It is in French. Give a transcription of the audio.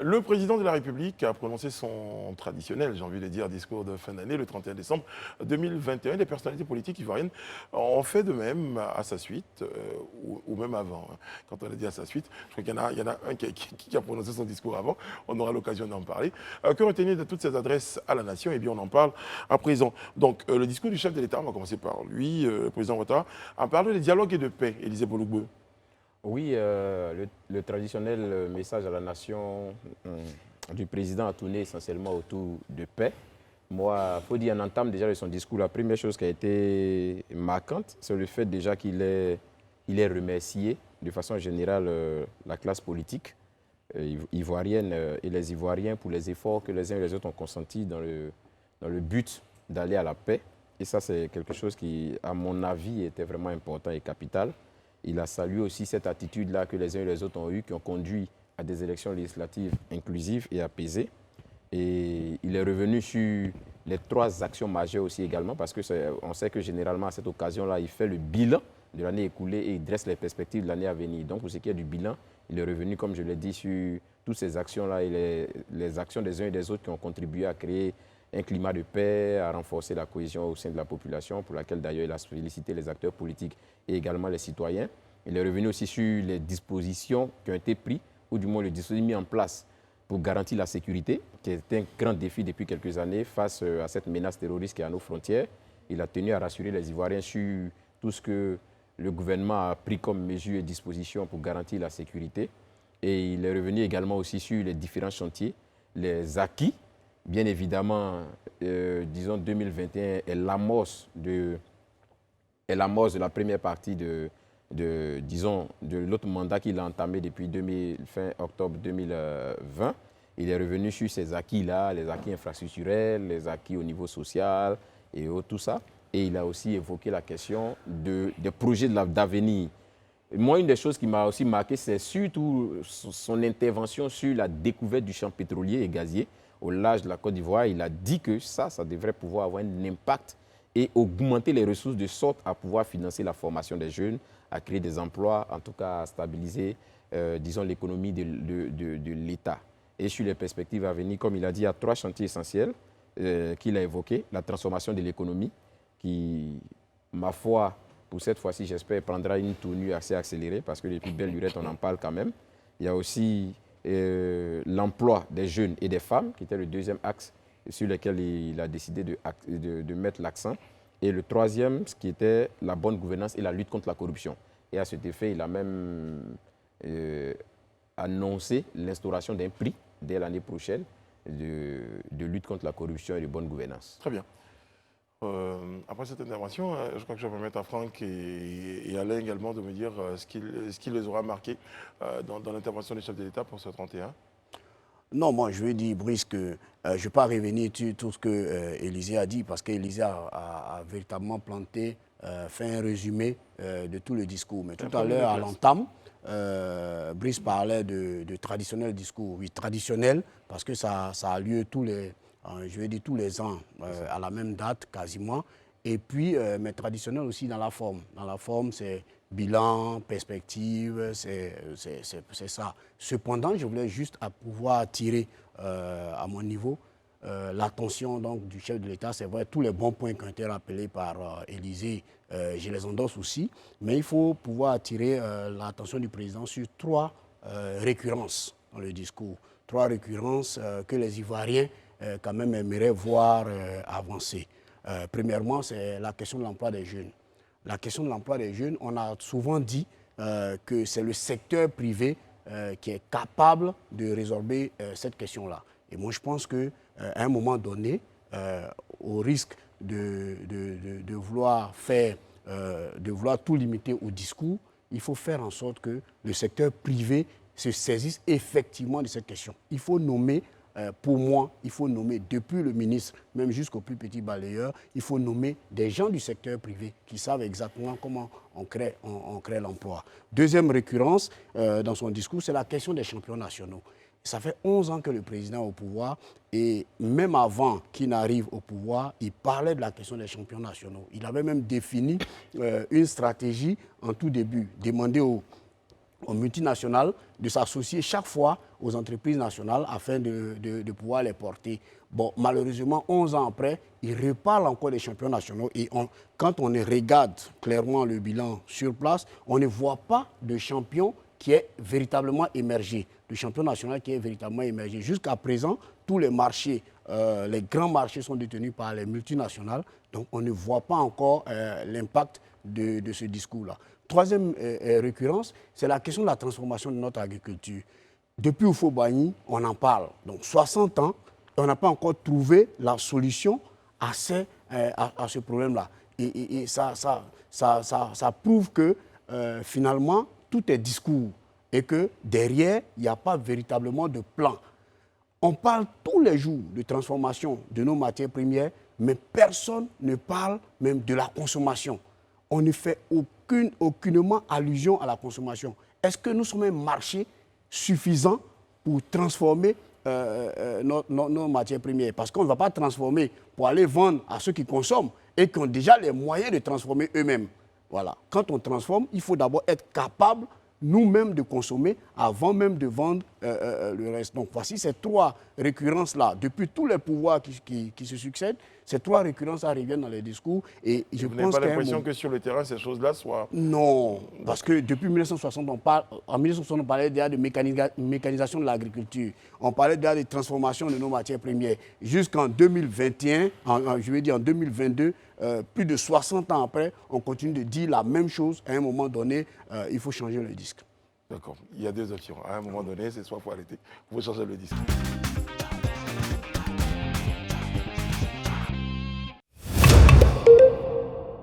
Le président de la République a prononcé son traditionnel, j'ai envie de dire, discours de fin d'année le 31 décembre 2021. Les personnalités politiques ivoiriennes ont fait de même à sa suite, ou même avant. Quand on a dit à sa suite, je crois qu'il y en a un qui a prononcé son discours avant. On aura l'occasion d'en parler. Que retenir de toutes ces adresses à la nation? Eh bien, on en parle à présent. Donc, le discours du chef de l'État, on va commencer par lui, le président Ouattara, a parlé de dialogue et de paix, Élisée Bolougbe. Oui, le traditionnel message à la nation du président a tourné essentiellement autour de paix. Moi, il faut dire, en entame déjà de son discours, la première chose qui a été marquante, c'est le fait déjà il est remercié de façon générale la classe politique ivoirienne et les Ivoiriens pour les efforts que les uns et les autres ont consentis dans le but d'aller à la paix. Et ça, c'est quelque chose qui, à mon avis, était vraiment important et capital. Il a salué aussi cette attitude-là que les uns et les autres ont eue, qui ont conduit à des élections législatives inclusives et apaisées. Et il est revenu sur les 3 actions majeures aussi également, parce qu'on sait que généralement, à cette occasion-là, il fait le bilan de l'année écoulée et il dresse les perspectives de l'année à venir. Donc, pour ce qui est du bilan, il est revenu, comme je l'ai dit, sur toutes ces actions-là et les actions des uns et des autres qui ont contribué à créer un climat de paix, à renforcer la cohésion au sein de la population, pour laquelle d'ailleurs il a félicité les acteurs politiques et également les citoyens. Il est revenu aussi sur les dispositions qui ont été prises, ou du moins le dispositif mis en place pour garantir la sécurité, qui est un grand défi depuis quelques années face à cette menace terroriste qui est à nos frontières. Il a tenu à rassurer les Ivoiriens sur tout ce que le gouvernement a pris comme mesures et dispositions pour garantir la sécurité. Et il est revenu également aussi sur les différents chantiers, les acquis. Bien évidemment, disons 2021 est l'amorce de la première partie de l'autre mandat qu'il a entamé depuis fin octobre 2020. Il est revenu sur ces acquis-là, les acquis infrastructurels, les acquis au niveau social et tout ça. Et il a aussi évoqué la question des projets d'avenir. Moi, une des choses qui m'a aussi marqué, c'est surtout son intervention sur la découverte du champ pétrolier et gazier au large de la Côte d'Ivoire. Il a dit que ça devrait pouvoir avoir un impact et augmenter les ressources de sorte à pouvoir financer la formation des jeunes, à créer des emplois, en tout cas à stabiliser, disons, l'économie de l'État. Et sur les perspectives à venir, comme il a dit, il y a 3 chantiers essentiels qu'il a évoqués. La transformation de l'économie, qui, ma foi, pour cette fois-ci, j'espère, prendra une tournure assez accélérée, parce que depuis belle lurette, on en parle quand même. Il y a aussi l'emploi des jeunes et des femmes, qui était le 2e axe sur lequel il a décidé de mettre l'accent. Et le 3e, ce qui était la bonne gouvernance et la lutte contre la corruption. Et à cet effet, il a même annoncé l'instauration d'un prix dès l'année prochaine de lutte contre la corruption et de bonne gouvernance. Très bien. Après cette intervention, je crois que je vais permettre à Franck et Alain également de me dire ce qui les aura marqués dans l'intervention du chef de l'État pour ce 31. Non, moi, je veux dire, Brice, que je ne vais pas revenir sur tout ce que Élisée a dit, parce qu'Élisée a véritablement planté, fait un résumé de tout le discours. Mais tout à l'heure, à l'entame, Brice parlait de traditionnel discours. Oui, traditionnel, parce que ça a lieu tous les ans, à la même date, quasiment. Et puis, mais traditionnel aussi dans la forme. Dans la forme, c'est bilan, perspective, c'est ça. Cependant, je voulais juste pouvoir attirer à mon niveau l'attention du chef de l'État. C'est vrai, tous les bons points qui ont été rappelés par Élisée, je les endosse aussi. Mais il faut pouvoir attirer l'attention du président sur 3 récurrences dans le discours. 3 récurrences que les Ivoiriens quand même aimeraient voir avancer. Premièrement, c'est la question de l'emploi des jeunes. La question de l'emploi des jeunes, on a souvent dit que c'est le secteur privé qui est capable de résorber cette question-là. Et moi, je pense qu'à un moment donné, au risque de vouloir tout limiter au discours, il faut faire en sorte que le secteur privé se saisisse effectivement de cette question. Il faut nommer, pour moi, il faut nommer depuis le ministre, même jusqu'au plus petit balayeur, il faut nommer des gens du secteur privé qui savent exactement comment on crée l'emploi. Deuxième récurrence dans son discours, c'est la question des champions nationaux. Ça fait 11 ans que le président est au pouvoir et même avant qu'il n'arrive au pouvoir, il parlait de la question des champions nationaux. Il avait même défini une stratégie en tout début, demander aux aux multinationales de s'associer chaque fois aux entreprises nationales afin de pouvoir les porter. Bon, malheureusement, 11 ans après, ils reparlent encore des champions nationaux et quand on regarde clairement le bilan sur place, on ne voit pas de champion qui est véritablement émergé, de champion national qui est véritablement émergé. Jusqu'à présent, tous les marchés, les grands marchés sont détenus par les multinationales, donc on ne voit pas encore l'impact de ce discours-là. Troisième récurrence, c'est la question de la transformation de notre agriculture. Depuis Houphouët-Boigny, on en parle. Donc 60 ans, on n'a pas encore trouvé la solution à ce problème-là. Et ça prouve que finalement, tout est discours et que derrière, il n'y a pas véritablement de plan. On parle tous les jours de transformation de nos matières premières, mais personne ne parle même de la consommation. On ne fait aucunement allusion à la consommation. Est-ce que nous sommes un marché suffisant pour transformer nos matières premières? Parce qu'on ne va pas transformer pour aller vendre à ceux qui consomment et qui ont déjà les moyens de transformer eux-mêmes. Voilà. Quand on transforme, il faut d'abord être capable nous-mêmes de consommer avant même de vendre le reste. Donc voici ces trois récurrences-là. Depuis tous les pouvoirs qui se succèdent, ces trois récurrences reviennent dans les discours. Et je vous n'avez pas l'impression que sur le terrain, ces choses-là soient... Non, parce que depuis 1960, en 1960, on parlait déjà de mécanisation de l'agriculture. On parlait déjà de transformation de nos matières premières. Jusqu'en 2021, je veux dire en 2022, plus de 60 ans après, on continue de dire la même chose. À un moment donné, il faut changer le disque. D'accord. Il y a deux options. À un moment donné, c'est soit il faut arrêter, il faut changer le disque.